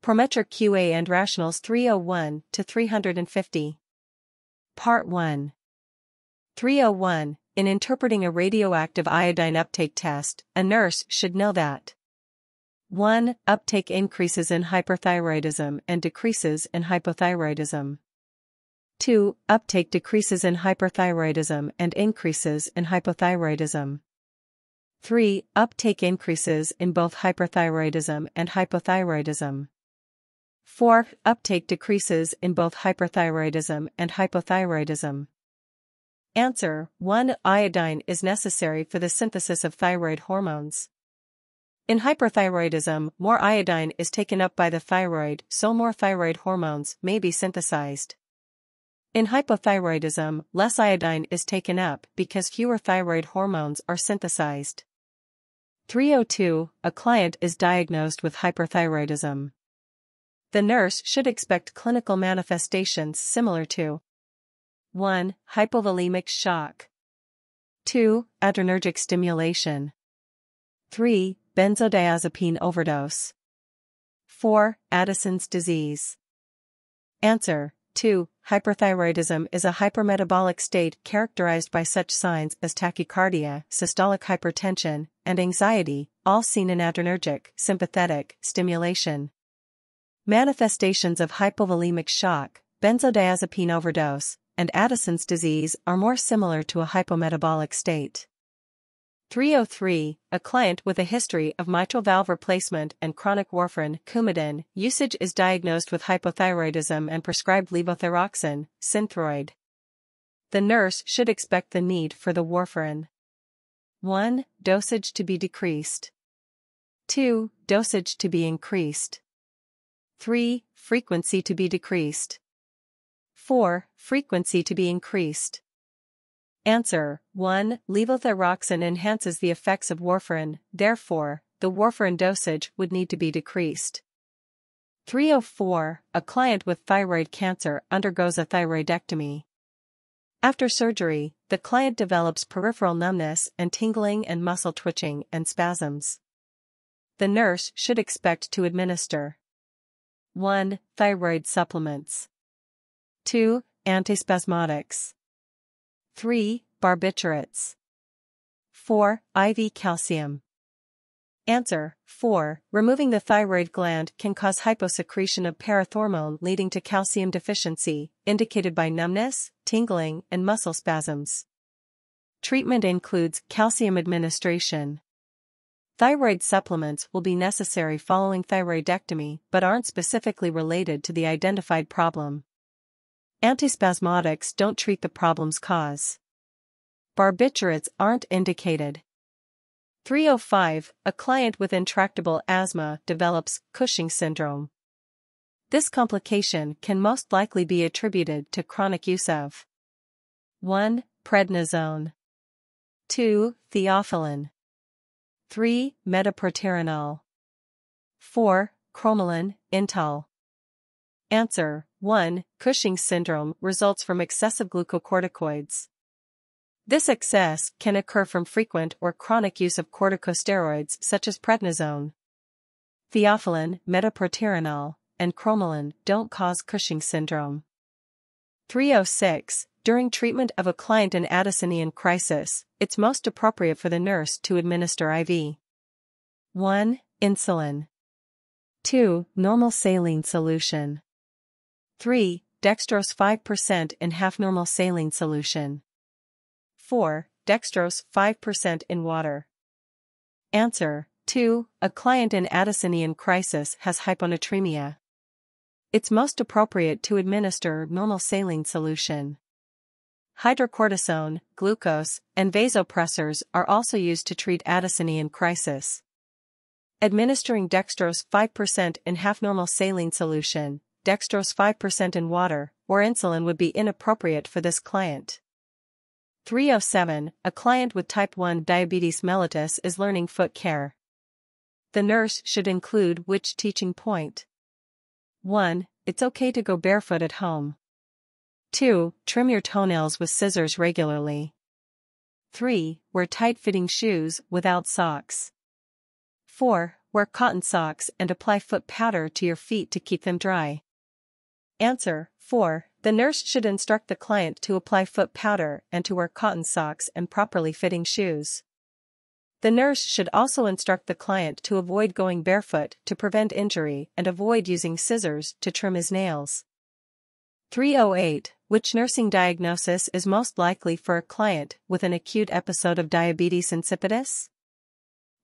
Prometric QA and Rationals 301 to 350. Part 1. 301. In interpreting a radioactive iodine uptake test, a nurse should know that 1. Uptake increases in hyperthyroidism and decreases in hypothyroidism. 2. Uptake decreases in hyperthyroidism and increases in hypothyroidism. 3. Uptake increases in both hyperthyroidism and hypothyroidism. 4. Uptake decreases in both hyperthyroidism and hypothyroidism. Answer: 1. Iodine is necessary for the synthesis of thyroid hormones. In hyperthyroidism, more iodine is taken up by the thyroid, so more thyroid hormones may be synthesized. In hypothyroidism, less iodine is taken up because fewer thyroid hormones are synthesized. 302. A client is diagnosed with hyperthyroidism. The nurse should expect clinical manifestations similar to 1. Hypovolemic shock. 2. Adrenergic stimulation. 3. Benzodiazepine overdose. 4. Addison's disease. Answer: 2. Hyperthyroidism is a hypermetabolic state characterized by such signs as tachycardia, systolic hypertension, and anxiety, all seen in adrenergic, sympathetic stimulation. Manifestations of hypovolemic shock, benzodiazepine overdose, and Addison's disease are more similar to a hypometabolic state. 303. A client with a history of mitral valve replacement and chronic warfarin Coumadin usage is diagnosed with hypothyroidism and prescribed levothyroxine, Synthroid. The nurse should expect the need for the warfarin. 1. Dosage to be decreased. 2. Dosage to be increased. 3. Frequency to be decreased. 4. Frequency to be increased. Answer: 1. Levothyroxine enhances the effects of warfarin, therefore, the warfarin dosage would need to be decreased. 304. A client with thyroid cancer undergoes a thyroidectomy. After surgery, the client develops peripheral numbness and tingling and muscle twitching and spasms. The nurse should expect to administer 1. Thyroid supplements. 2. Antispasmodics. 3. Barbiturates. 4. IV calcium. Answer: 4. Removing the thyroid gland can cause hyposecretion of parathormone leading to calcium deficiency, indicated by numbness, tingling, and muscle spasms. Treatment includes calcium administration. Thyroid supplements will be necessary following thyroidectomy but aren't specifically related to the identified problem. Antispasmodics don't treat the problem's cause. Barbiturates aren't indicated. 305. A client with intractable asthma develops Cushing syndrome. This complication can most likely be attributed to chronic use of 1. Prednisone. 2. Theophylline. 3. Metoprolol. 4. Cromolyn, Intal. Answer: 1. Cushing syndrome results from excessive glucocorticoids. This excess can occur from frequent or chronic use of corticosteroids such as prednisone. Theophylline, metoprolol, and cromolyn don't cause Cushing syndrome. 306. During treatment of a client in Addisonian crisis, it's most appropriate for the nurse to administer IV 1. Insulin. 2. Normal saline solution. 3. Dextrose 5% in half normal saline solution. 4. Dextrose 5% in water. Answer: 2. A client in Addisonian crisis has hyponatremia. It's most appropriate to administer normal saline solution. Hydrocortisone, glucose, and vasopressors are also used to treat Addisonian crisis. Administering dextrose 5% in half normal saline solution, dextrose 5% in water, or insulin would be inappropriate for this client. 307. A client with type 1 diabetes mellitus is learning foot care. The nurse should include which teaching point? 1. It's okay to go barefoot at home. 2. Trim your toenails with scissors regularly. 3. Wear tight-fitting shoes without socks. 4. Wear cotton socks and apply foot powder to your feet to keep them dry. Answer: 4. The nurse should instruct the client to apply foot powder and to wear cotton socks and properly fitting shoes. The nurse should also instruct the client to avoid going barefoot to prevent injury and avoid using scissors to trim his nails. 308. Which nursing diagnosis is most likely for a client with an acute episode of diabetes insipidus?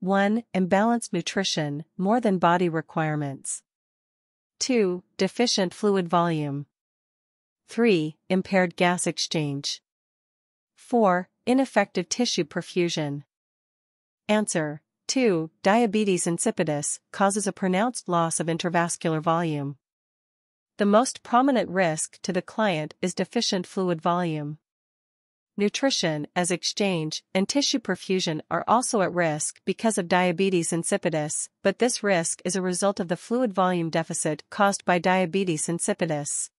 1. Imbalanced nutrition, more than body requirements. 2. Deficient fluid volume. 3. Impaired gas exchange. 4. Ineffective tissue perfusion. Answer: 2. Diabetes insipidus causes a pronounced loss of intravascular volume. The most prominent risk to the client is deficient fluid volume. Nutrition, as exchange, and tissue perfusion are also at risk because of diabetes insipidus, but this risk is a result of the fluid volume deficit caused by diabetes insipidus.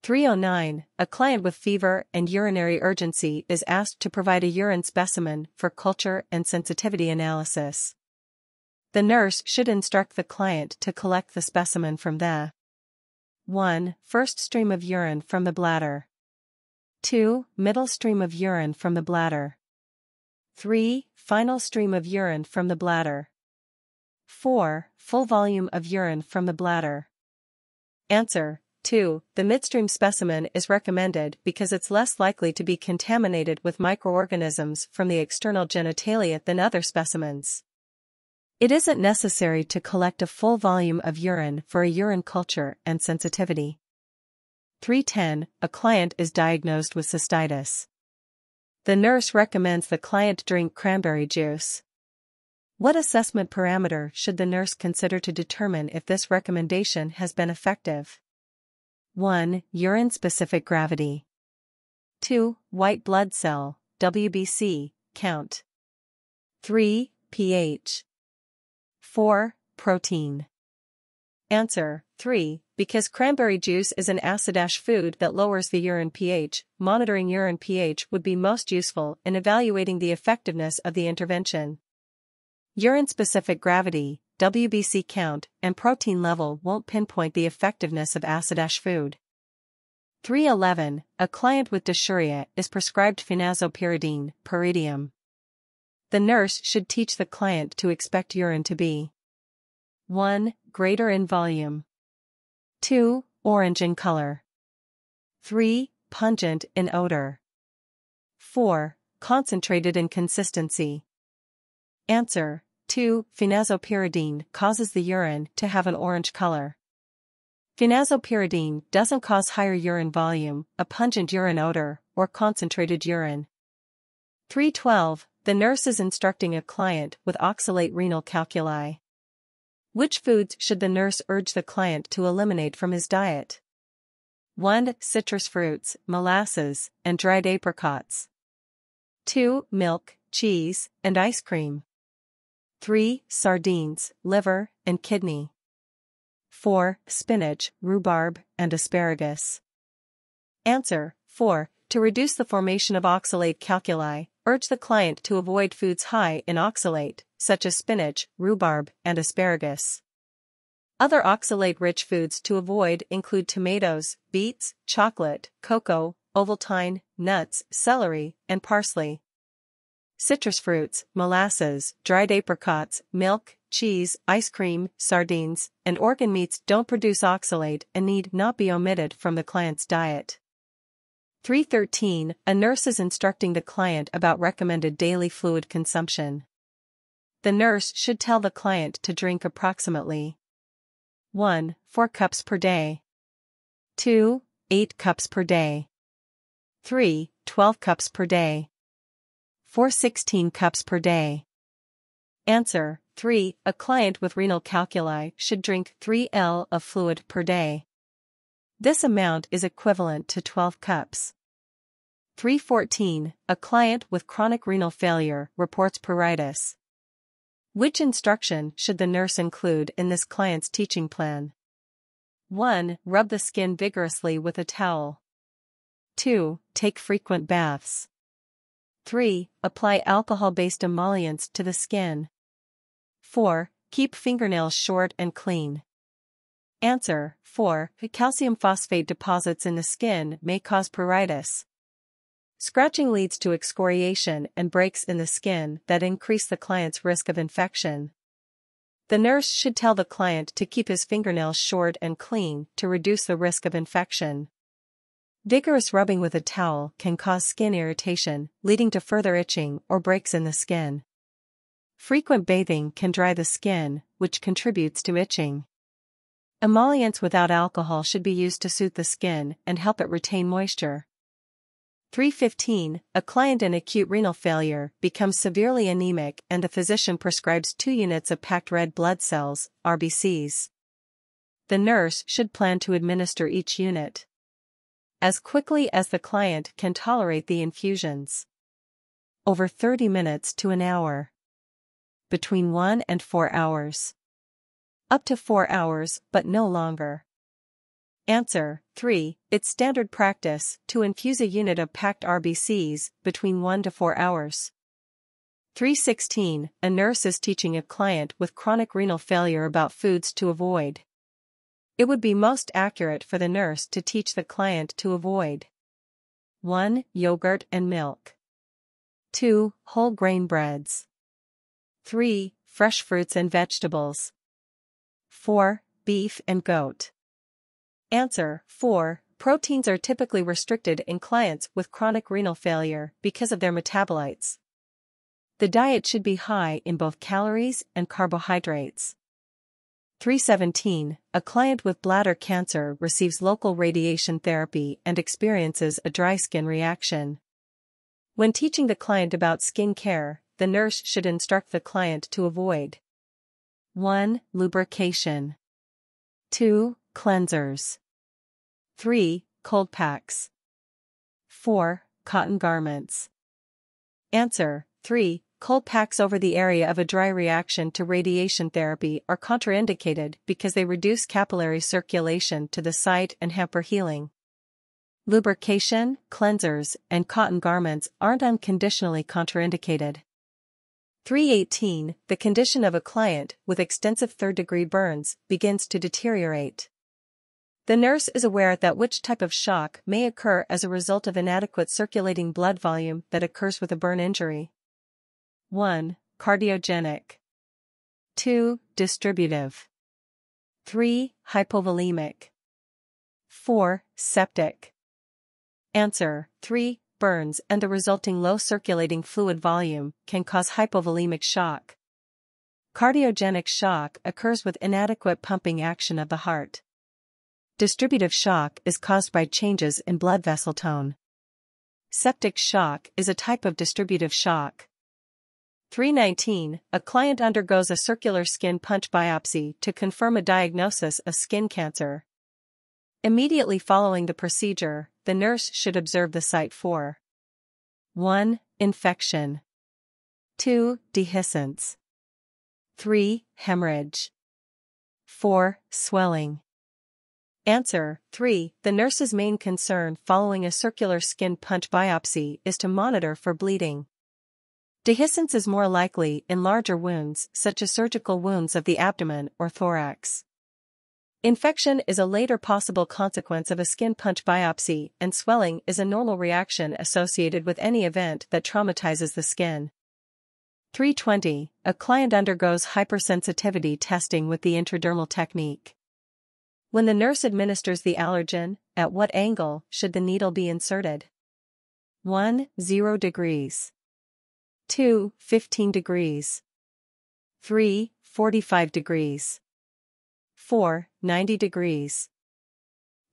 309. A client with fever and urinary urgency is asked to provide a urine specimen for culture and sensitivity analysis. The nurse should instruct the client to collect the specimen from the 1. First stream of urine from the bladder. 2. Middle stream of urine from the bladder. 3. Final stream of urine from the bladder. 4. Full volume of urine from the bladder. Answer: 2. The midstream specimen is recommended because it's less likely to be contaminated with microorganisms from the external genitalia than other specimens. It isn't necessary to collect a full volume of urine for a urine culture and sensitivity. 310. A client is diagnosed with cystitis. The nurse recommends the client drink cranberry juice. What assessment parameter should the nurse consider to determine if this recommendation has been effective? 1. Urine-specific gravity. 2. White blood cell, WBC, count. 3. pH. 4. Protein. Answer: 3. Because cranberry juice is an acid-ash food that lowers the urine pH, monitoring urine pH would be most useful in evaluating the effectiveness of the intervention. Urine-specific gravity, WBC count, and protein level won't pinpoint the effectiveness of acid-ash food. 311. A client with dysuria is prescribed phenazopyridine, pyridium. The nurse should teach the client to expect urine to be 1. Greater in volume. 2. Orange in color. 3. Pungent in odor. 4. Concentrated in consistency. Answer: 2. Phenazopyridine causes the urine to have an orange color. Phenazopyridine doesn't cause higher urine volume, a pungent urine odor, or concentrated urine. 312. The nurse is instructing a client with oxalate renal calculi. Which foods should the nurse urge the client to eliminate from his diet? 1. Citrus fruits, molasses, and dried apricots. 2. Milk, cheese, and ice cream. 3. Sardines, liver, and kidney. 4. Spinach, rhubarb, and asparagus. Answer: 4. To reduce the formation of oxalate calculi, urge the client to avoid foods high in oxalate, such as spinach, rhubarb, and asparagus. Other oxalate-rich foods to avoid include tomatoes, beets, chocolate, cocoa, Ovaltine, nuts, celery, and parsley. Citrus fruits, molasses, dried apricots, milk, cheese, ice cream, sardines, and organ meats don't produce oxalate and need not be omitted from the client's diet. 313. A nurse is instructing the client about recommended daily fluid consumption. The nurse should tell the client to drink approximately 1. 4 cups per day. 2. 8 cups per day. 3. 12 cups per day. 4. 16 cups per day. Answer: 3. A client with renal calculi should drink 3 L of fluid per day. This amount is equivalent to 12 cups. 314. A client with chronic renal failure reports pruritus. Which instruction should the nurse include in this client's teaching plan? 1. Rub the skin vigorously with a towel. 2. Take frequent baths. 3. Apply alcohol-based emollients to the skin. 4. keep fingernails short and clean. Answer: 4. Calcium phosphate deposits in the skin may cause pruritus. Scratching leads to excoriation and breaks in the skin that increase the client's risk of infection. The nurse should tell the client to keep his fingernails short and clean to reduce the risk of infection. Vigorous rubbing with a towel can cause skin irritation, leading to further itching or breaks in the skin. Frequent bathing can dry the skin, which contributes to itching. Emollients without alcohol should be used to soothe the skin and help it retain moisture. 315. A client in acute renal failure becomes severely anemic and the physician prescribes 2 units of packed red blood cells, RBCs. The nurse should plan to administer each unit as quickly as the client can tolerate the infusions. Over 30 minutes to an hour. Between 1 and 4 hours. Up to 4 hours, but no longer. Answer: 3. It's standard practice to infuse a unit of packed RBCs between 1 to 4 hours. 316. A nurse is teaching a client with chronic renal failure about foods to avoid. It would be most accurate for the nurse to teach the client to avoid 1. Yogurt and milk. 2. Whole grain breads. 3. Fresh fruits and vegetables. 4. Beef and goat. Answer: 4. Proteins are typically restricted in clients with chronic renal failure because of their metabolites. The diet should be high in both calories and carbohydrates. 317. A client with bladder cancer receives local radiation therapy and experiences a dry skin reaction. When teaching the client about skin care, the nurse should instruct the client to avoid 1. Lubrication. 2. Cleansers. 3. Cold packs. 4. Cotton garments. Answer: 3. Cold packs over the area of a dry reaction to radiation therapy are contraindicated because they reduce capillary circulation to the site and hamper healing. Lubrication, cleansers, and cotton garments aren't unconditionally contraindicated. 318. The condition of a client with extensive third-degree burns begins to deteriorate. The nurse is aware that which type of shock may occur as a result of inadequate circulating blood volume that occurs with a burn injury. 1. Cardiogenic. 2. Distributive. 3. Hypovolemic. 4. Septic. Answer: 3. Burns and the resulting low circulating fluid volume can cause hypovolemic shock. Cardiogenic shock occurs with inadequate pumping action of the heart. Distributive shock is caused by changes in blood vessel tone. Septic shock is a type of distributive shock. 319. A client undergoes a circular skin punch biopsy to confirm a diagnosis of skin cancer. Immediately following the procedure, the nurse should observe the site for 1. Infection. 2. Dehiscence. 3. Hemorrhage. 4. Swelling. Answer: 3. The nurse's main concern following a circular skin punch biopsy is to monitor for bleeding. Dehiscence is more likely in larger wounds such as surgical wounds of the abdomen or thorax. Infection is a later possible consequence of a skin punch biopsy, and swelling is a normal reaction associated with any event that traumatizes the skin. 320. A client undergoes hypersensitivity testing with the intradermal technique. When the nurse administers the allergen, at what angle should the needle be inserted? 1. 0 degrees. 2. 15 degrees. 3. 45 degrees. 4. 90 degrees.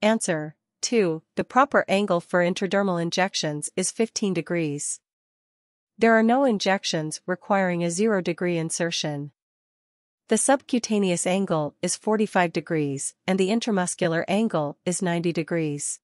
Answer: 2. The proper angle for intradermal injections is 15 degrees. There are no injections requiring a 0-degree insertion. The subcutaneous angle is 45 degrees and the intramuscular angle is 90 degrees.